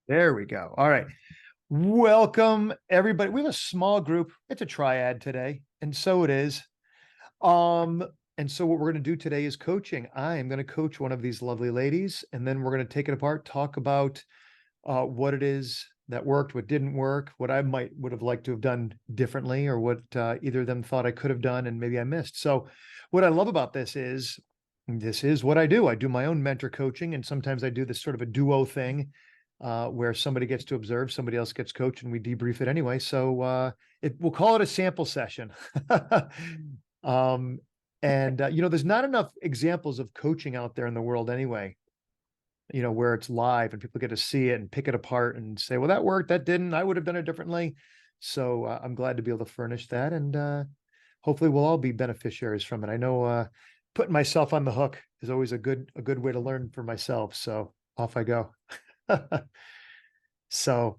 There we go. All right. Welcome, everybody. We have a small group. It's a triad today, and so it is. Um, and so what we're going to do today is coaching. I am going to coach one of these lovely ladies, and then we're going to take it apart, talk about what it is that worked, what didn't work, what I would have liked to have done differently, or what either of them thought I could have done and maybe I missed. So, what I love about this is what I do. I do my own mentor coaching, and sometimes I do this sort of a duo thing where somebody gets to observe, somebody else gets coached, and we debrief it anyway. So we'll call it a sample session. um, there's not enough examples of coaching out there in the world anyway, where it's live and people get to see it and pick it apart and say, well, that worked, that didn't, I would have done it differently. So I'm glad to be able to furnish that. And hopefully we'll all be beneficiaries from it. I know putting myself on the hook is always a good way to learn for myself. So off I go. So,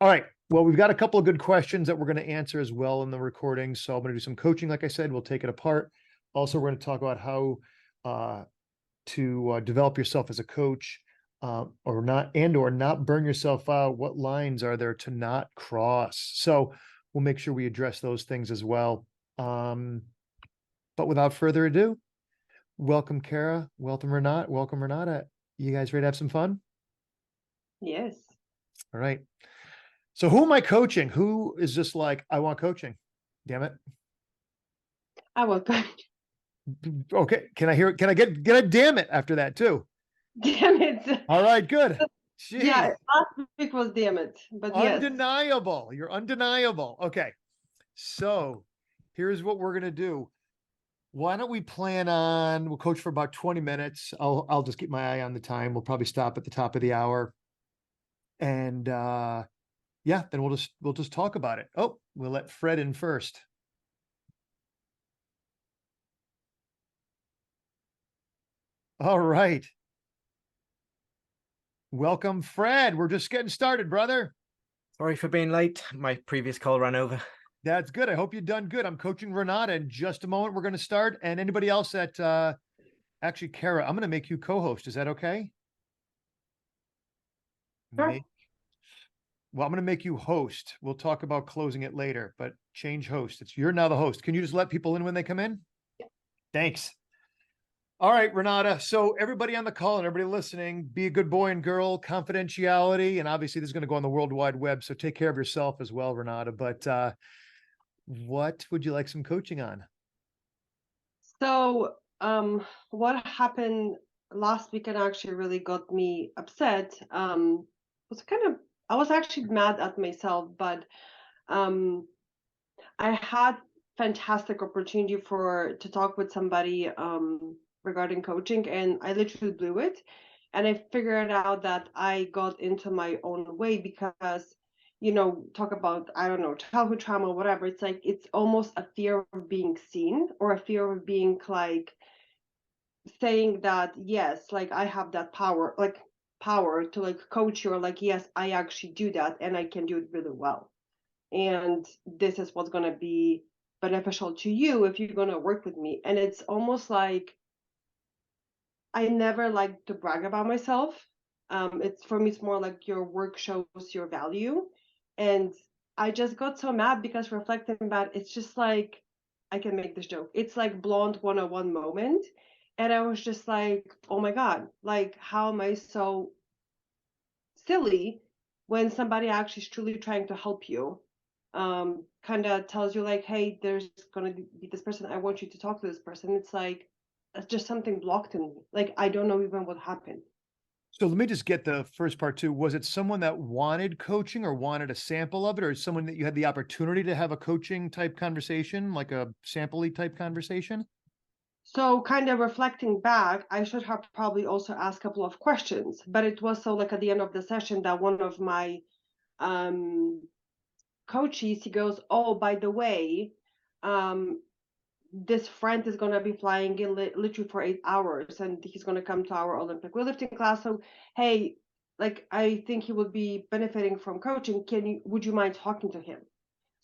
all right. Well, we've got a couple of good questions that we're going to answer as well in the recording. So I'm going to do some coaching. Like I said, we'll take it apart. Also, we're going to talk about how to develop yourself as a coach, or not burn yourself out. What lines are there to not cross? So we'll make sure we address those things as well. But without further ado, welcome, Kara. Welcome, Renata. You guys ready to have some fun? Yes. All right. So who am I coaching? Who is just like, I want coaching? Damn it. I will go. Okay. Can I hear it? Can I get a damn it after that too? Damn it. All right, good. Jeez. Yeah, last week was damn it. But yes. Undeniable. You're undeniable. Okay. So here's what we're gonna do. Why don't we plan on, we'll coach for about 20 minutes. I'll just keep my eye on the time. We'll probably stop at the top of the hour. And yeah, then we'll just talk about it. Oh, we'll let Fred in first. All right. Welcome, Fred. We're just getting started, brother. Sorry for being late. My previous call ran over. That's good. I hope you've done good. I'm coaching Renata in just a moment. We're going to start. And anybody else that actually, Kara, I'm going to make you co-host. Is that okay? Sure. Well, I'm going to make you host. We'll talk about closing it later, but change host. You're now the host. Can you just let people in when they come in? Yeah. Thanks. All right, Renata. So everybody on the call and everybody listening, be a good boy and girl, confidentiality. And obviously this is going to go on the World Wide Web. So take care of yourself as well, Renata. But what would you like some coaching on? So what happened last weekend actually really got me upset. I was actually mad at myself, but I had fantastic opportunity to talk with somebody regarding coaching, and I literally blew it. And I figured out that I got into my own way because, talk about, I don't know, childhood trauma, whatever. It's like, it's almost a fear of being seen, or a fear of being like saying that, yes, like I have that power, power to like coach you, or like, yes, I actually do that and I can do it really well. And this is what's going to be beneficial to you if you're going to work with me. And it's almost like, I never like to brag about myself. It's for me, it's more like your work shows your value. And I just got so mad because reflecting back, it's just like, I can make this joke. It's like Blonde 101 moment. And I was just like, oh my God, like, how am I so silly when somebody actually is truly trying to help you? Kind of tells you like, hey, there's going to be this person. I want you to talk to this person. It's like, it's just something blocked in me. Like, I don't know even what happened. So let me just get the first part too. Was it someone that wanted coaching or wanted a sample of it, or someone that you had the opportunity to have a coaching type conversation, like a sample-y type conversation? So kind of reflecting back, I should have probably also asked a couple of questions, but it was so like at the end of the session that one of my coaches, he goes, oh, by the way, this friend is going to be flying in literally for 8 hours and he's going to come to our Olympic weightlifting class. So, hey, like, I think he would be benefiting from coaching. Would you mind talking to him?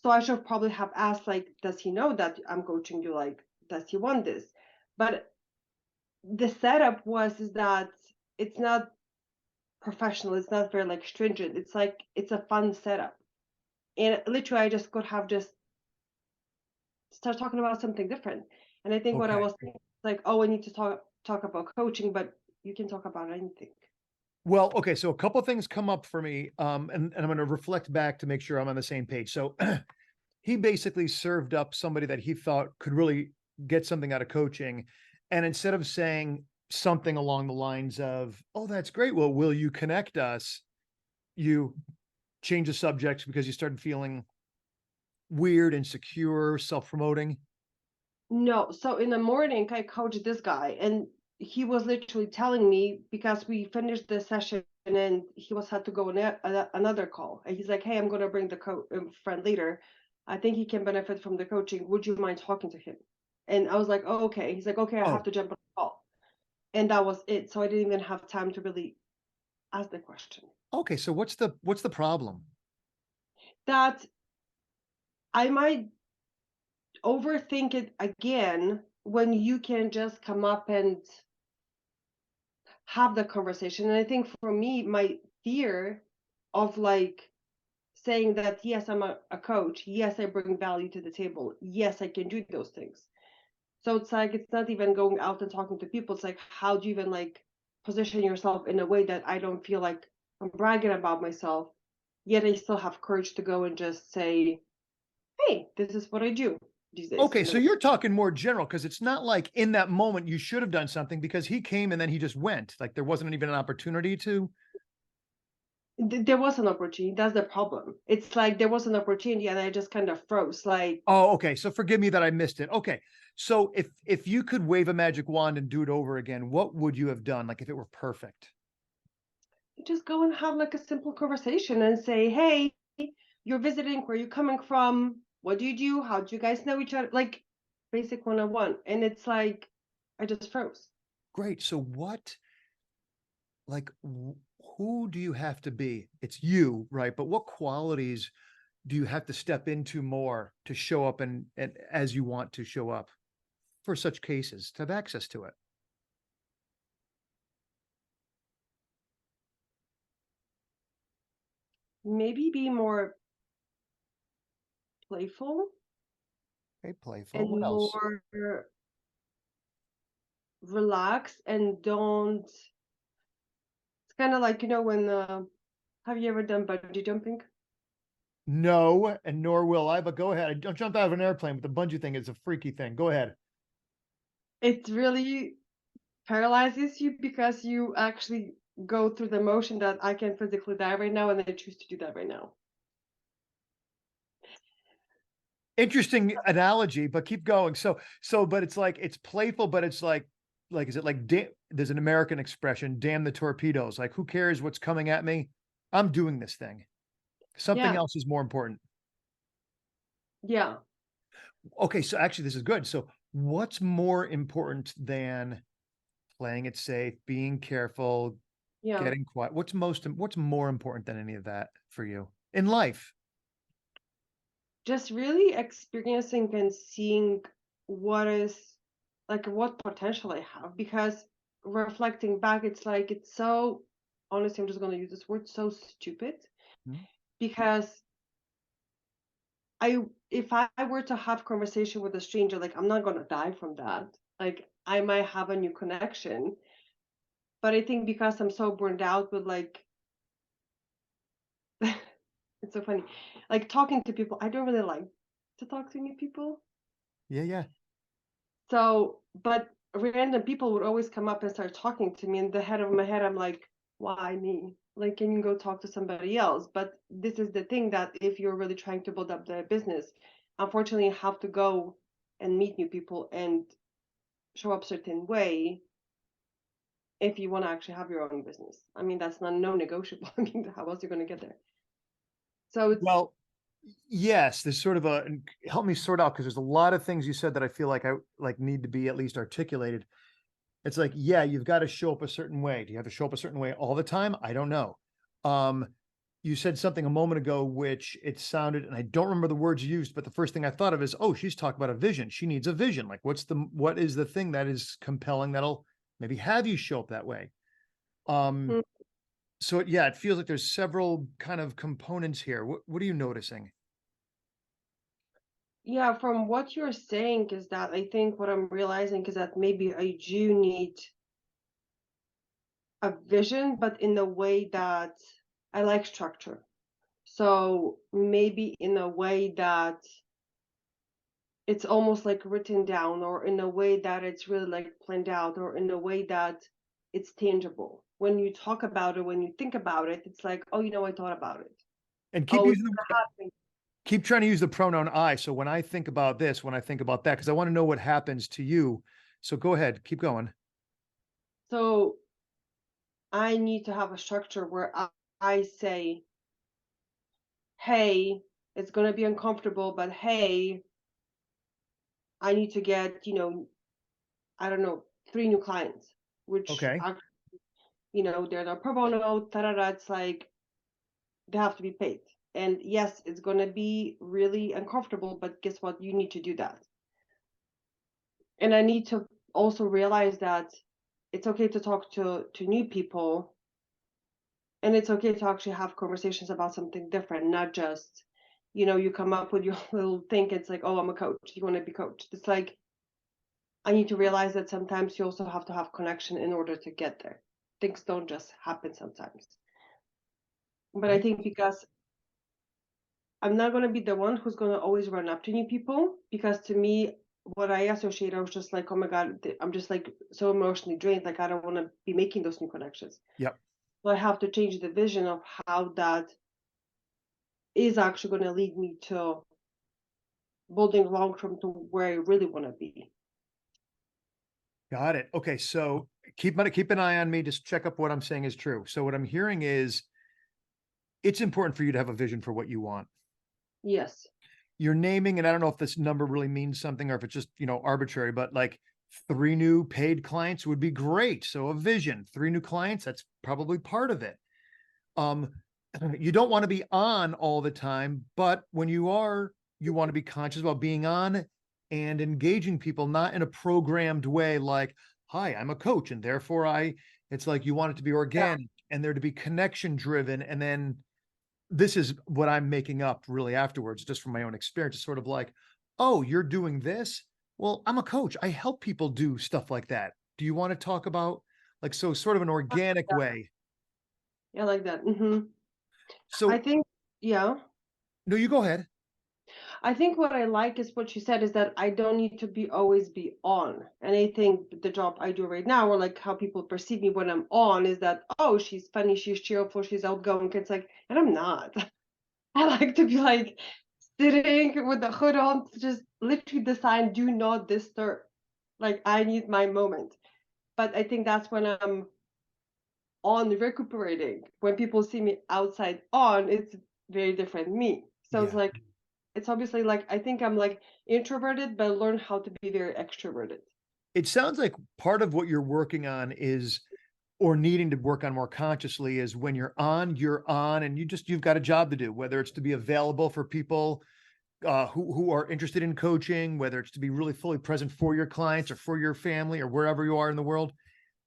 So I should probably have asked, like, does he know that I'm coaching you? Like, does he want this? But the setup is that it's not professional. It's not very like stringent. It's like it's a fun setup. And literally I just could have just start talking about something different. And I think what I Okay. was thinking, like, oh, I need to talk about coaching, but you can talk about anything. Well, okay. So a couple things come up for me, and I'm going to reflect back to make sure I'm on the same page. So he basically served up somebody that he thought could really get something out of coaching. And instead of saying something along the lines of, oh, that's great. Well, will you connect us? You change the subject because you started feeling weird, insecure, self-promoting. No, so in the morning I coached this guy, and he was literally telling me because we finished the session and he was had to go on another call, and he's like, "Hey, I'm gonna bring the friend later. I think he can benefit from the coaching. Would you mind talking to him?" And I was like, "Oh, okay." He's like, "Okay, I have Oh, to jump on a call," and that was it. So I didn't even have time to really ask the question. okay. So what's the problem? That I might overthink it again when you can just come up and have the conversation. And I think for me, my fear of like saying that, yes, I'm a coach. Yes, I bring value to the table. Yes, I can do those things. So it's like, it's not even going out and talking to people. It's like, how do you even like position yourself in a way that I don't feel like I'm bragging about myself, yet I still have courage to go and just say, hey, this is what I do these days, Okay, so you're talking more general because it's not like in that moment you should have done something because he came and then he just went. Like there wasn't even an opportunity to. There was an opportunity. That's the problem. It's like there was an opportunity and I just kind of froze. Like, Oh, okay. So forgive me that I missed it. Okay. So if you could wave a magic wand and do it over again, what would you have done? Like if it were perfect? just go and have like a simple conversation and say, hey, you're visiting, where are you coming from, what do you do, how do you guys know each other, like basic 101. And it's like I just froze. Great. So like, who do you have to be? It's you, right? But what qualities do you have to step into more to show up and as you want to show up for such cases to have access to it? Maybe be more playful Okay, playful. What and else? more relaxed, and don't, it's kind of like, when have you ever done bungee jumping? No, and nor will I, but go ahead. I don't jump out of an airplane, but the bungee thing is a freaky thing. Go ahead. It really paralyzes you because you actually go through the motion that I can physically die right now, and I choose to do that right now. Interesting analogy, but keep going. But it's like it's playful, but it's like is it like there's an American expression, damn the torpedoes. Like who cares what's coming at me? I'm doing this thing. Something Yeah, else is more important. yeah, Okay, so actually this is good. So what's more important than playing it safe, being careful, yeah. getting quiet? What's more important than any of that for you in life? Just really experiencing and seeing what is like what potential I have, because reflecting back, it's like it's so, honestly, I'm just going to use this word, so stupid. Hmm? Because I if I were to have conversation with a stranger, like I'm not going to die from that. Like I might have a new connection, but I think because I'm so burned out with like it's so funny, like talking to people, I don't really like to talk to new people. Yeah, yeah. So, but random people would always come up and start talking to me. In the head of my head, I'm like, why me? Like, can you go talk to somebody else? But this is the thing, that if you're really trying to build up the business, unfortunately, you have to go and meet new people and show up a certain way if you want to actually have your own business. I mean, that's not no negotiable. I mean, how else are you going to get there? So it's, Well, yes, there's sort of and help me sort out because there's a lot of things you said that I feel like I like need to be at least articulated. It's like, yeah, you've got to show up a certain way. Do you have to show up a certain way all the time? I don't know. Um, you said something a moment ago, which it sounded, and I don't remember the words you used, but the first thing I thought of is, oh, she's talking about a vision. She needs a vision. Like, what is the thing that is compelling that'll maybe have you show up that way? Um, mm, So yeah, it feels like there's several kind of components here. What are you noticing? Yeah, from what you're saying is that I think what I'm realizing is that maybe I do need a vision, but in a way that I like structure. So maybe in a way that it's almost like written down, or in a way that it's really like planned out, or in a way that it's tangible. When you talk about it, when you think about it, it's like, oh, I thought about it. And keep Oh, it's using gonna happen. keep trying to use the pronoun I. So when I think about this, when I think about that, because I want to know what happens to you. So go ahead, keep going. So I need to have a structure where I say, hey, it's gonna be uncomfortable, but hey, I need to get, I don't know, 3 new clients, which Okay. are, they're not pro bono, ta-da-da, it's like they have to be paid. And yes, it's gonna be really uncomfortable, but guess what? You need to do that. And I need to also realize that it's okay to talk to new people, and it's okay to actually have conversations about something different, not just, you come up with your little thing. It's like, oh, I'm a coach. You want to be coached. It's like, I need to realize that sometimes you also have to have connection in order to get there. Things don't just happen sometimes. But I Right. think because I'm not going to be the one who's going to always run up to new people, because to me, what I associate, I was just like, oh my God, I'm just like so emotionally drained. Like, I don't want to be making those new connections. Yep. So I have to change the vision of how that is actually going to lead me to building long term to where I really want to be. Got it. Okay. So keep an eye on me. Just check up what I'm saying is true. So what I'm hearing is it's important for you to have a vision for what you want. Yes. You're naming, and I don't know if this number really means something or if it's just, arbitrary, but like 3 new paid clients would be great. So a vision, 3 new clients, that's probably part of it. Um, you don't want to be on all the time, but when you are, you want to be conscious about being on and engaging people, not in a programmed way like, hi, I'm a coach, and therefore it's like you want it to be Yeah. organic and there to be connection driven. And then this is what I'm making up really afterwards, just from my own experience. It's sort of like, oh, you're doing this? Well, I'm a coach. I help people do stuff like that. Do you want to talk about like, so sort of an organic way? I like that. I So think, yeah. no, you go ahead. I think what I like is what you said, is that I don't need to be always be on. And I think the job I do right now, or like how people perceive me when I'm on, is that, oh, she's funny, she's cheerful, she's outgoing. It's like, and I'm not. I like to be like sitting with the hood on, just literally the sign, do not disturb. Like, I need my moment. But I think that's when I'm on recuperating. When people see me outside on, it's very different me. So it's Yeah. like, it's obviously like, I think I'm like introverted, but I learn how to be very extroverted. It sounds like part of what you're working on is, or needing to work on more consciously, is when you're on and you've got a job to do, whether it's to be available for people who are interested in coaching, whether it's to be really fully present for your clients or for your family or wherever you are in the world.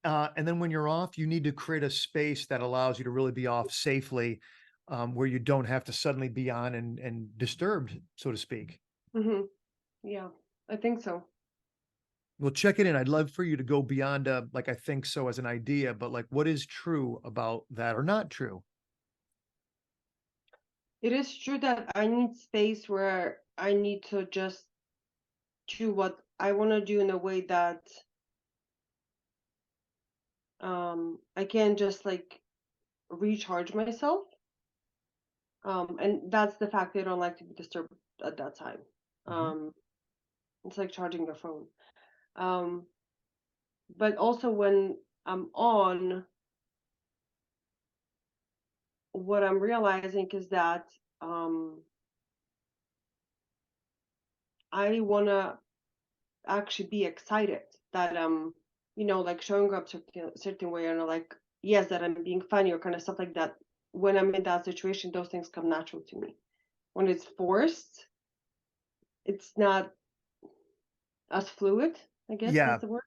And then when you're off, you need to create a space that allows you to really be off safely, where you don't have to suddenly be on and disturbed, so to speak. Hmm. Yeah, I think so. Well, check it in. I'd love for you to go beyond like I think so as an idea, but like what is true about that or not true? It is true that I need space where I need to just do what I want to do in a way that I can just like recharge myself. And that's the fact that I don't like to be disturbed at that time. Mhm. Um, it's like charging your phone. Um, but also when I'm on, what I'm realizing is that I want to actually be excited that like showing up certain way, and like, yes, that I'm being funny or kind of stuff like that. When I'm in that situation, those things come natural to me. When it's forced, it's not as fluid, I guess Yeah. is the word.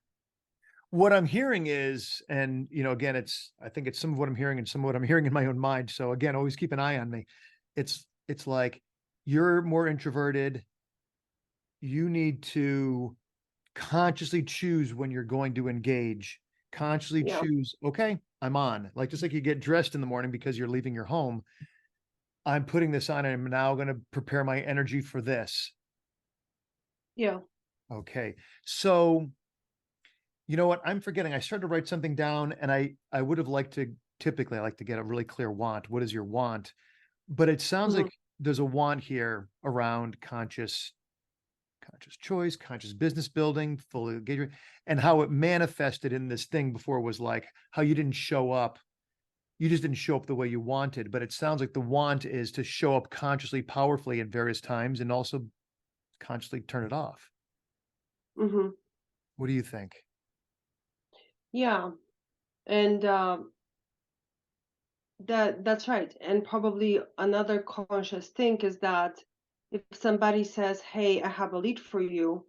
what I'm hearing is, and again, I think it's some of what I'm hearing and some of what I'm hearing in my own mind. So again, always keep an eye on me. It's like you're more introverted. You need to consciously choose when you're going to engage. Consciously Yeah, choose, okay, I'm on. Like just like you get dressed in the morning because you're leaving your home. I'm putting this on and I'm now going to prepare my energy for this. yeah. Okay. So you know what? I'm forgetting. I started to write something down and I would have liked to typically I like to get a really clear want. What is your want? But it sounds Mhm. like there's a want here around conscious choice, conscious business building, full engagement, and how it manifested in this thing before was like how you didn't show up. You just didn't show up the way you wanted. But it sounds like the want is to show up consciously, powerfully at various times and also consciously turn it off. Mhm. What do you think? Yeah, and that's right. And probably another conscious thing is that if somebody says, "Hey, I have a lead for you,"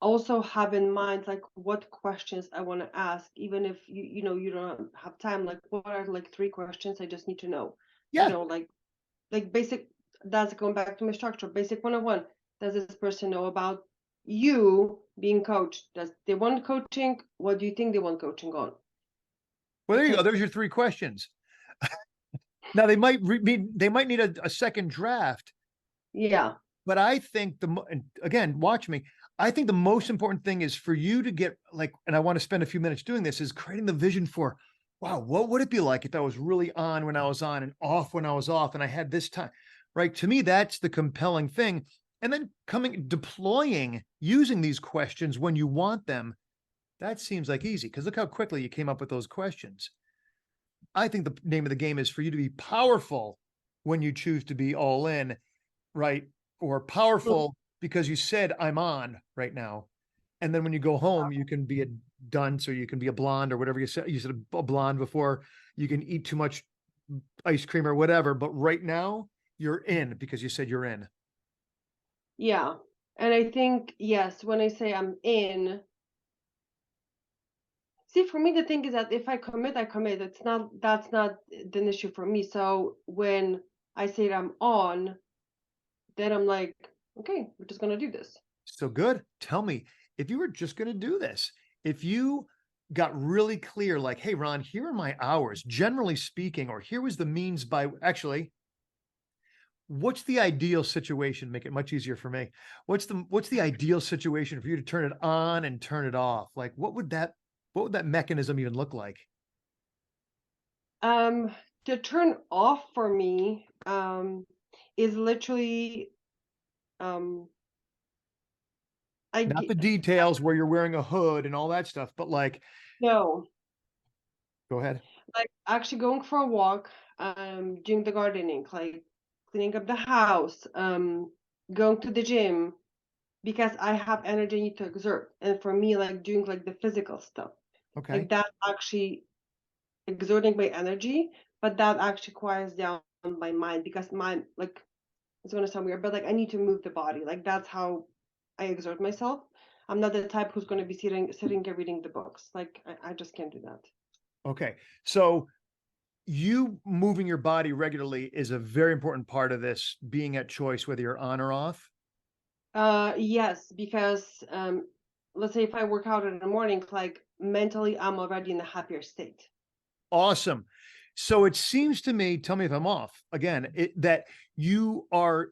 also have in mind like what questions I want to ask, even if you don't have time. Like, what are like 3 questions I just need to know? Yeah. Like basic. That's going back to my structure. Basic 101. Does this person know about you being coached? Does they want coaching? What do you think they want coaching on? Well, there you go. Because There's your 3 questions. Now they might need a second draft, yeah, but I think and again, watch me. I think the most important thing is for you to get like, and I want to spend a few minutes doing this, is creating the vision for, wow, what would it be like if I was really on when I was on and off when I was off, and I had this time, right? To me, that's the compelling thing. And then deploying, using these questions when you want them. That seems like easy because look how quickly you came up with those questions. I think the name of the game is for you to be powerful when you choose to be all in, right? Or powerful because you said, I'm on right now. And then when you go home, you can be a dunce or you can be a blonde or whatever you said. You said a blonde before. You can eat too much ice cream or whatever. But right now, you're in because you said you're in. yeah. And I think, yes, when I say I'm in, see, for me, the thing is that if I commit, I commit. That's not an issue for me. So when I say I'm on, then I'm like, okay, we're just gonna do this. So good. Tell me, if you were just going to do this, if you got really clear, like, hey, Ron, here are my hours, generally speaking, or here was the means by actually, what's the ideal situation? Make it much easier for me. What's the ideal situation for you to turn it on and turn it off? Like, what would that mechanism even look like? Um, to turn off for me, is literally, um, I Not the get details where you're wearing a hood and all that stuff, but like, no, go ahead. like actually going for a walk, doing the gardening, like cleaning up the house, going to the gym, because I have energy I need to exert. And for me, like doing like the physical stuff, Okay. like that actually exerting my energy, but that actually quiets down my mind because my like it's gonna sound weird, but like I need to move the body. Like that's how I exert myself. I'm not the type who's gonna be sitting here reading the books. Like I just can't do that. Okay. So you moving your body regularly is a very important part of this being at choice, whether you're on or off. Yes, because let's say if I work out in the morning, like mentally I'm already in a happier state. Awesome. So it seems to me, tell me if I'm off again, that you are,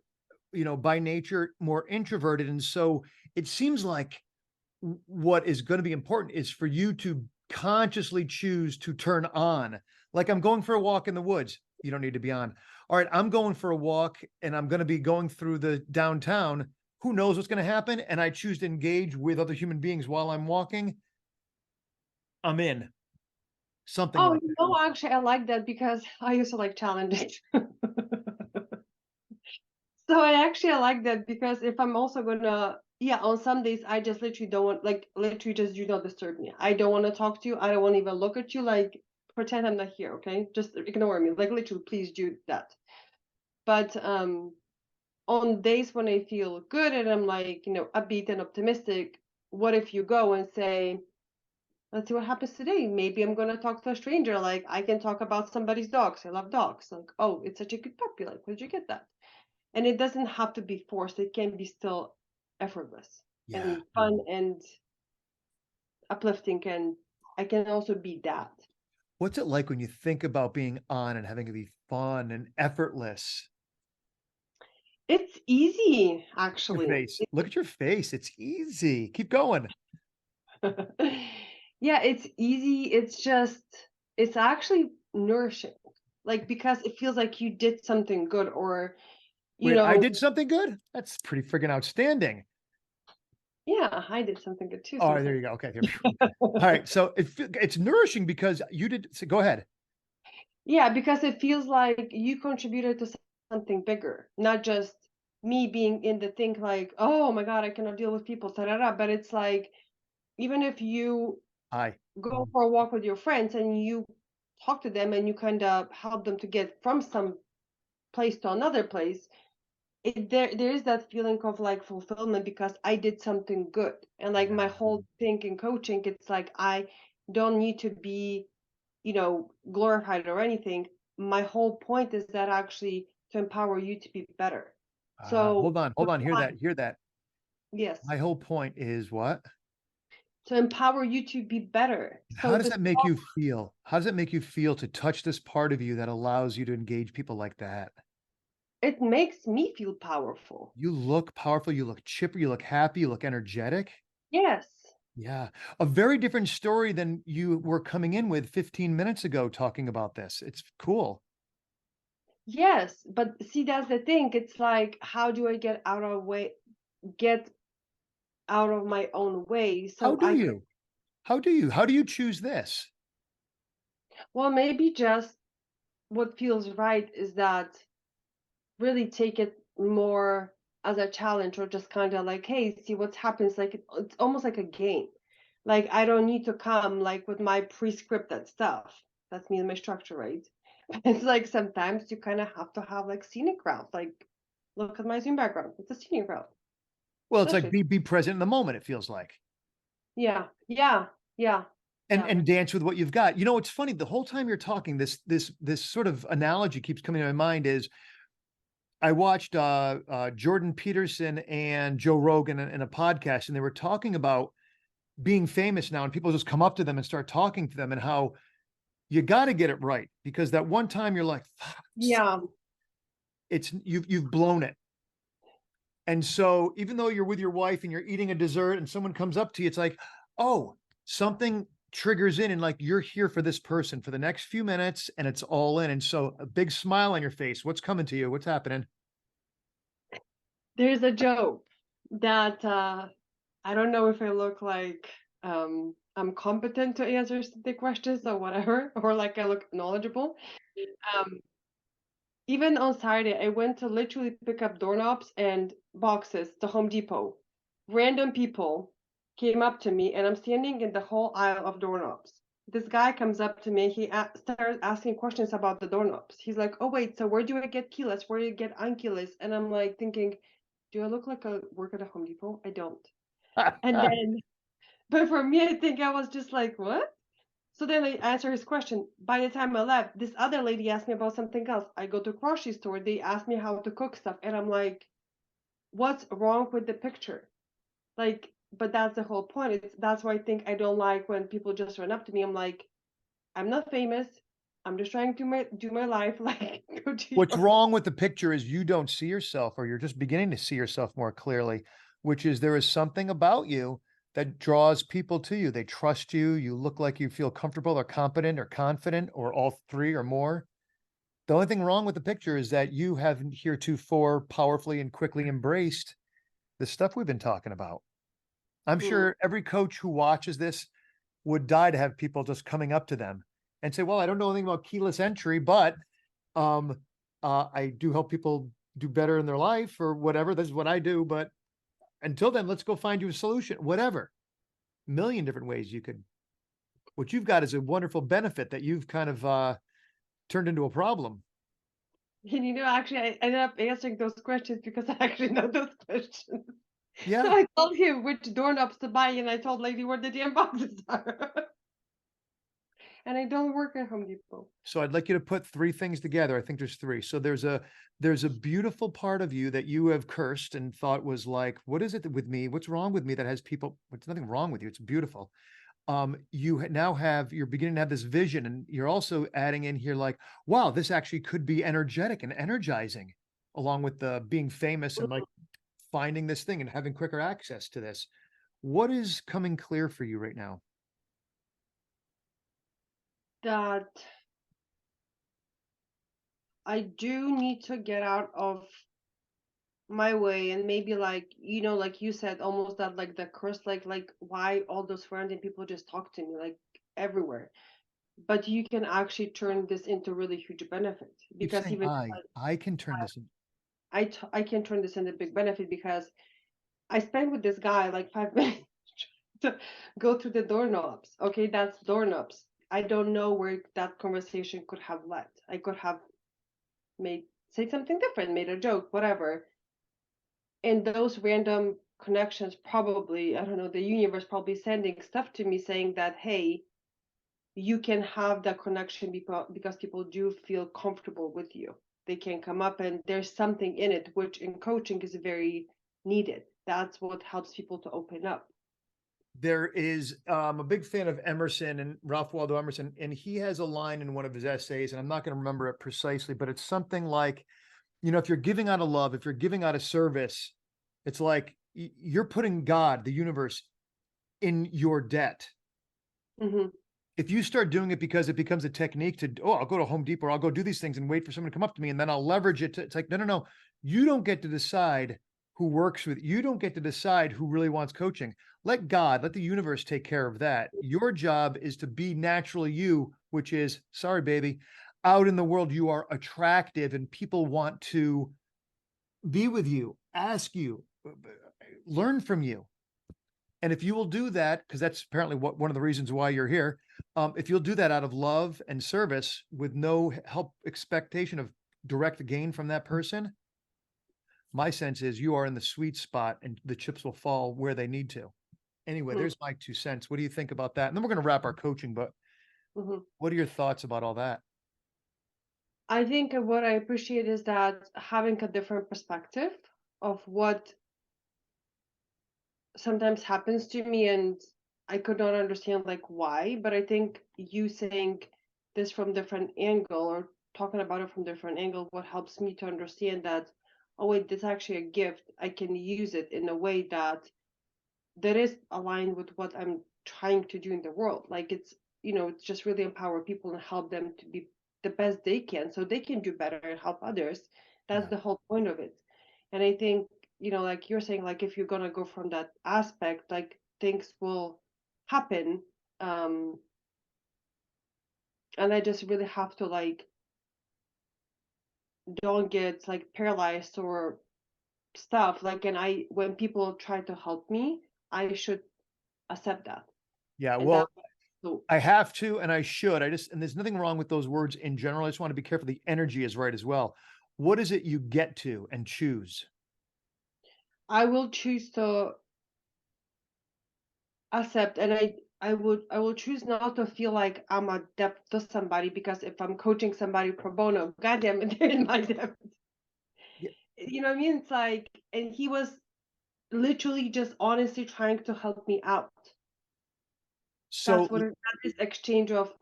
by nature more introverted. And so it seems like what is going to be important is for you to consciously choose to turn on. Like I'm going for a walk in the woods. You don't need to be on. All right, I'm going for a walk and I'm going to be going through the downtown. Who knows what's going to happen? And I choose to engage with other human beings while I'm walking. I'm in something Oh like that. no, actually I like that because I used to like challenges. So I like that because if I'm also gonna, yeah, on some days I just literally don't want, like, literally just do not disturb me. I don't want to talk to you. I don't want to even look at you. Like, pretend I'm not here, okay? Just ignore me. Like, literally, please do that. But on days when I feel good and I'm like, upbeat and optimistic, what if you go and say, Let's see what happens today. Maybe I'm gonna talk to a stranger. Like I can talk about somebody's dogs. I love dogs. Like, oh, it's such a cute puppy. Like, where'd you get that? And it doesn't have to be forced. It can be still effortless Yeah. and fun and uplifting. And I can also be that. What's it like when you think about being on and having it be fun and effortless? It's easy, Your actually. face. Look at your face. It's easy. Keep going. Yeah, it's easy. It's actually nourishing. Like because it feels like you did something good or, you Wait, I know, did something good? That's pretty friggin' outstanding. yeah, I did something good too All right, there sometimes. you go. Okay, there we go. Okay. All right, so it's nourishing because you did. So go ahead. Yeah, because it feels like you contributed to something bigger, not just me being in the think like, oh my God, I cannot deal with people, tarara. But it's like, even if you Hi. go for a walk with your friends and you talk to them and you kind of help them to get from some place to another place, there is that feeling of like fulfillment because I did something good. And like Yeah. my whole thing in coaching, it's like I don't need to be, glorified or anything. My whole point is that actually to empower you to be better. So Hold on. Hear that. yes, My whole point is what? to empower you to be better. How So does this that make you feel? How does it make you feel to touch this part of you that allows you to engage people like that? it makes me feel powerful. You look powerful. You look chipper. You look happy. You look energetic. Yes. Yeah. A very different story than you were coming in with 15 minutes ago talking about this. It's cool. Yes, but see, that's the thing. It's like, how do I get out of my own way How so do I can, you? How do you choose this? well, maybe just what feels right is that really take it more as a challenge or just kind of like, hey, see what happens. Like it's almost like a game. Like I don't need to come like with my pre-scripted stuff. That's me and my structure, right? It's like sometimes you kind of have to have like scenic route. Like look at my Zoom background. It's a scenic route. Well, it's That's like it. be present in the moment, it feels like. Yeah. Yeah. Yeah. And Yeah. and dance with what you've got. You know, it's funny, the whole time you're talking, this sort of analogy keeps coming to my mind is I watched Jordan Peterson and Joe Rogan in a podcast, and they were talking about being famous now, and people just come up to them and start talking to them, and how you got to get it right because that one time you're like, Yeah. it's you've blown it. And so even though you're with your wife and you're eating a dessert and someone comes up to you, it's like, oh, something triggers in and like you're here for this person for the next few minutes and it's all in. And so a big smile on your face. What's coming to you? What's happening? There's a joke that I don't know if I look like I'm competent to answer the questions or whatever, or like I look knowledgeable. Um, Even on Saturday, I went to literally pick up doorknobs and boxes to Home Depot. Random people came up to me, and I'm standing in the whole aisle of doorknobs. This guy comes up to me. He starts asking questions about the doorknobs. He's like, "Oh wait, so where do I get keyless? Where do you get unkeyless?" And I'm like thinking, "Do I look like I work at a Home Depot? I don't." And then, but for me, I think I was just like, "What?" So then I answer his question. By the time I left, this other lady asked me about something else. I go to a grocery store. They ask me how to cook stuff. And I'm like, what's wrong with the picture? Like, but that's the whole point. That's why I think I don't like when people just run up to me. I'm like, I'm not famous. I'm just trying to do my life. Like, go do What's yours. wrong with the picture is you don't see yourself, or you're just beginning to see yourself more clearly, which is there is something about you that draws people to you. They trust you. You look like you feel comfortable or competent or confident or all three or more. The only thing wrong with the picture is that you haven't heretofore powerfully and quickly embraced the stuff we've been talking about. I'm Mm. sure every coach who watches this would die to have people just coming up to them and say, well, I don't know anything about keyless entry, but um, I do help people do better in their life or whatever. This is what I do. But until then, let's go find you a solution, whatever. A million different ways you could. What you've got is a wonderful benefit that you've kind of turned into a problem. And actually, I ended up answering those questions because I actually know those questions. So Yeah. I told him which doorknobs to buy, and I told lady where the damn boxes are. and I don't work at Home Depot. So I'd like you to put three things together. I think there's three. So there's a beautiful part of you that you have cursed and thought was like, what is it with me? What's wrong with me that has people? There's nothing wrong with you. It's beautiful. Now you're beginning to have this vision, and you're also adding in here like, wow, this actually could be energetic and energizing, along with the being famous and like finding this thing and having quicker access to this. What is coming clear for you right now? That I do need to get out of my way, and maybe like, like you said, almost that like the curse, like why all those random people just talk to me like everywhere. But you can actually turn this into really huge benefit, Keep because saying even I can turn this in. I can turn this into big benefit, because I spent with this guy like 5 minutes to go through the doorknobs. Okay, that's doorknobs. I don't know where that conversation could have led. I could have made say something different, made a joke, whatever. And those random connections, probably, I don't know, the universe probably sending stuff to me saying that, hey, you can have that connection because people do feel comfortable with you. They can come up, and there's something in it, which in coaching is very needed. That's what helps people to open up. There is a big fan of Emerson and Ralph Waldo Emerson, and he has a line in one of his essays, and I'm not going to remember it precisely, but it's something like, if you're giving out of love, if you're giving out of service, it's like you're putting God, the universe, in your debt. Mm-hmm. If you start doing it because it becomes a technique to, oh, I'll go to Home Depot, or I'll go do these things and wait for someone to come up to me, and then I'll leverage it. It's like, no, no, no. You don't get to decide who works with you. Don't get to decide who really wants coaching. Let God, let the universe take care of that. Your job is to be naturally you, which is, sorry, baby, out in the world, you are attractive and people want to be with you, ask you, learn from you. And if you will do that, because that's apparently one of the reasons why you're here, if you'll do that out of love and service with no help expectation of direct gain from that person, my sense is you are in the sweet spot and the chips will fall where they need to. Anyway, there's my 2 cents. What do you think about that? And then we're going to wrap our coaching, but Mm-hmm. what are your thoughts about all that? I think what I appreciate is that having a different perspective of what sometimes happens to me, and I could not understand like why, but I think you saying this from different angle, or talking about it from different angle, what helps me to understand that, oh wait, this is actually a gift. I can use it in a way that is aligned with what I'm trying to do in the world. Like it's just really empower people and help them to be the best they can, so they can do better and help others. That's Yeah. the whole point of it. And I think, like you're saying, like if you're gonna go from that aspect, like things will happen. Um, and I just really have to like don't get like paralyzed or stuff. Like, and when people try to help me, I should accept that. Yeah. And that Well, so I have to, and I should. And there's nothing wrong with those words in general. I just want to be careful. The energy is right as well. What is it you get to and choose? I will choose to accept, and I will choose not to feel like I'm a debt to somebody, because if I'm coaching somebody pro bono, goddamn it, they're in my debt. Yeah. You know what I mean? It's like, and he was literally just honestly trying to help me out. So That's what this exchange of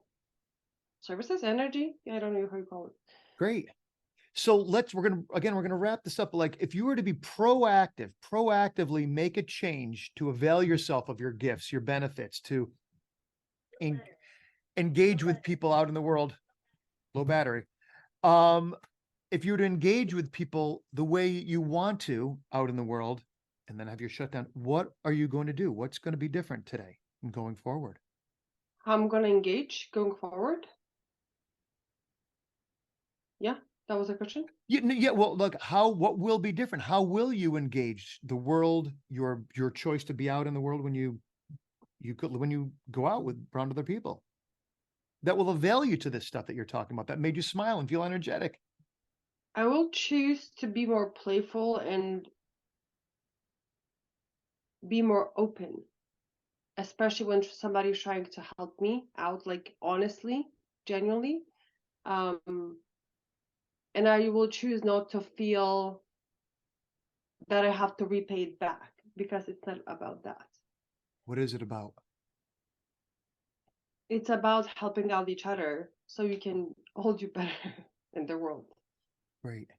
services, energy. I don't know how you call it. great. So we're gonna wrap this up. Like, if you were to be proactively make a change to avail yourself of your gifts, your benefits, to en- engage with people out in the world, low battery. Um, if you were to engage with people the way you want to out in the world, and then have your shutdown, what are you going to do? What's going to be different today and going forward? I'm gonna engage going forward. Yeah, that was a question. Yeah. Well, look, what will be different? How will you engage the world? Your choice to be out in the world when you go out around other people that will avail you to this stuff that you're talking about that made you smile and feel energetic. I will choose to be more playful and be more open. especially when somebody's trying to help me out, like honestly, genuinely. Um, and I will choose not to feel that I have to repay it back because it's not about that. What is it about? It's about helping out each other so you can all do better in the world. Great.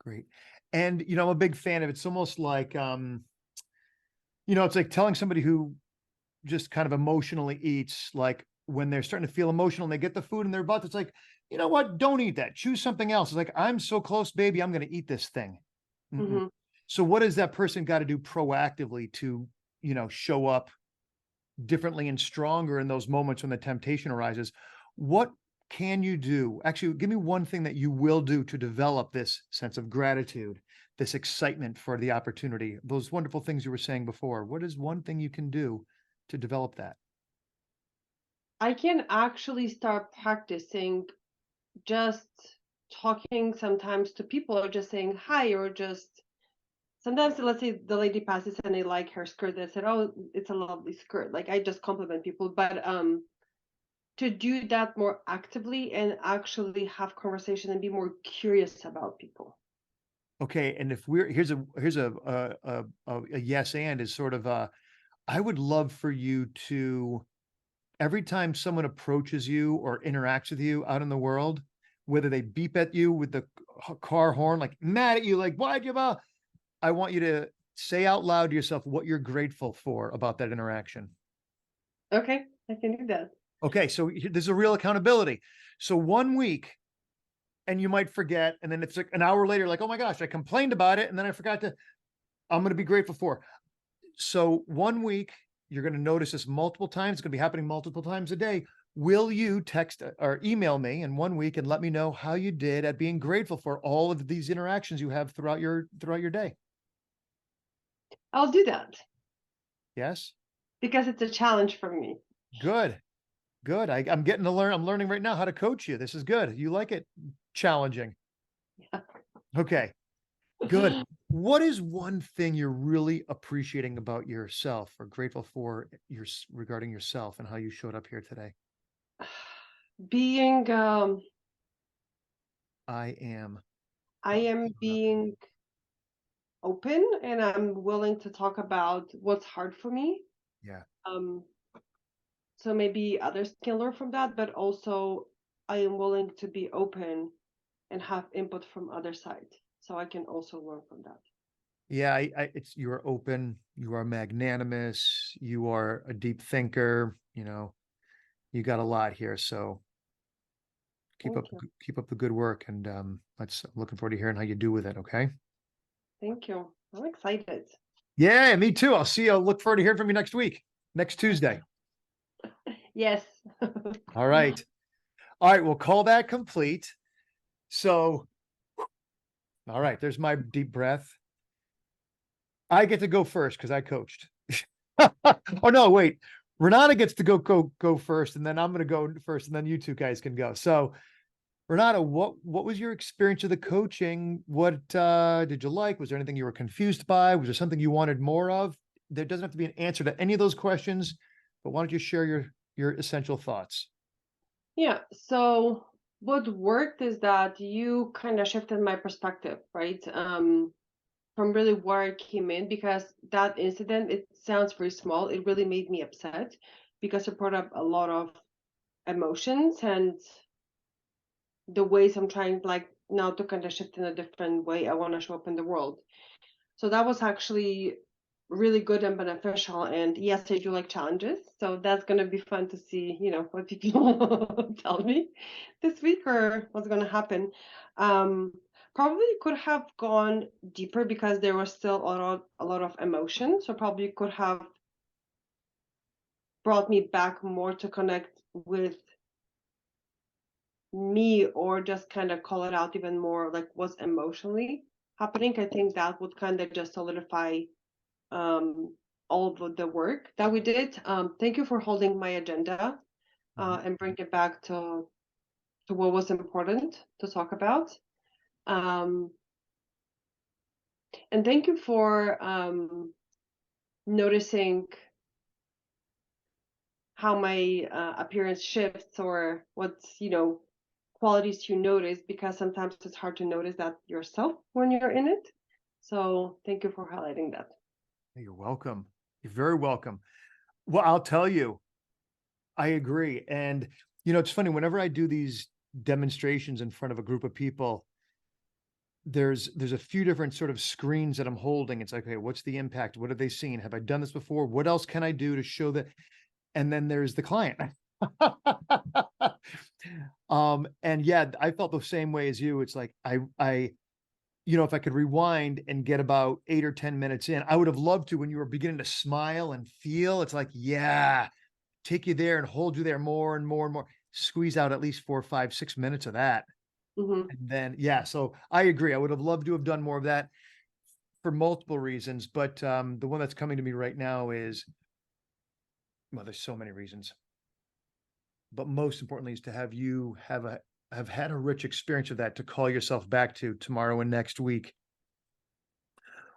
Great. And, I'm a big fan of it. It's almost like, it's like telling somebody who just kind of emotionally eats, like when they're starting to feel emotional and they get the food in their butt, it's like, you know what? Don't eat that. Choose something else. It's like, I'm so close, baby. I'm going to eat this thing. Mm-mm. Hmm. So what does that person got to do proactively to, show up differently and stronger in those moments when the temptation arises? What can you do? Actually, give me one thing that you will do to develop this sense of gratitude, this excitement for the opportunity, those wonderful things you were saying before. What is one thing you can do to develop that? I can actually start practicing just talking sometimes to people or just saying hi, or just sometimes, let's say the lady passes and I like her skirt. I said, "Oh, it's a lovely skirt." Like, I just compliment people, but to do that more actively and actually have conversation and be more curious about people. Okay, and if here's a yes and is sort of I would love for you to, every time someone approaches you or interacts with you out in the world, whether they beep at you with the car horn, like mad at you, like why'd you I want you to say out loud to yourself what you're grateful for about that interaction. Okay, I can do that. Okay, so there's a real accountability. So 1 week, and you might forget, and then it's like an hour later, like, oh my gosh, I complained about it, and then I forgot to. I'm going to be grateful for. So 1 week, you're going to notice this multiple times. It's going to be happening multiple times a day. Will you text or email me in 1 week and let me know how you did at being grateful for all of these interactions you have throughout your day? I'll do that Yes. because it's a challenge for me. Good. Good. I'm getting to learn. I'm learning right now how to coach you. This is good. You like it challenging. Yeah. Okay. Good. What is one thing you're really appreciating about yourself or grateful for regarding yourself and how you showed up here today? Being, I am. I am being open and I'm willing to talk about what's hard for me. Yeah. Um, so maybe others can learn from that, but also I am willing to be open and have input from other side, so I can also learn from that. Yeah. It's, you are open. You are magnanimous. You are a deep thinker. You got a lot here. So Thank you. keep up the good work. And I'm looking forward to hearing how you do with it. Okay. Thank you. I'm excited. Yeah, me too. I'll see you. I'll look forward to hearing from you next week, next Tuesday. Yes. All right. All right. We'll call that complete. So, all right. There's my deep breath. I get to go first because I coached. Oh no, wait. Renata gets to go first, and then I'm going to go first, and then you two guys can go. So, Renata, what was your experience of the coaching? What did you like? Was there anything you were confused by? Was there something you wanted more of? There doesn't have to be an answer to any of those questions, but why don't you share your essential thoughts? Yeah. So what worked is that you kind of shifted my perspective, right? From really where I came in, because that incident, it sounds very small. It really made me upset because it brought up a lot of emotions and the ways I'm trying, like, now to kind of shift in a different way I want to show up in the world. So that was actually really good and beneficial. And yes, I do like challenges. So that's going to be fun to see, what people tell me this week or what's going to happen. Um, Probably could have gone deeper because there was still a lot of emotion. So probably could have brought me back more to connect with me, or just kind of call it out even more, like what's emotionally happening. I think that would kind of just solidify um, all of the work that we did. Thank you for holding my agenda Mhm. and bring it back to what was important to talk about. Um, and thank you for noticing how my appearance shifts, or what's, qualities you notice, because sometimes it's hard to notice that yourself when you're in it. So thank you for highlighting that. You're welcome. You're very welcome. Well, I'll tell you, I agree. And, it's funny, whenever I do these demonstrations in front of a group of people, there's a few different sort of screens that I'm holding. It's like, okay, what's the impact? What have they seen? Have I done this before? What else can I do to show that? And then there's the client. And yeah, I felt the same way as you. It's like, if I could rewind and get about 8 or 10 minutes in, I would have loved to, when you were beginning to smile and feel, it's like, yeah, take you there and hold you there more and more and more, squeeze out at least 4, 5, 6 minutes of that. Mm-hmm. And then, yeah, so I agree. I would have loved to have done more of that for multiple reasons. But the one that's coming to me right now is, well, there's so many reasons, but most importantly is to have you have had a rich experience of that to call yourself back to tomorrow and next week,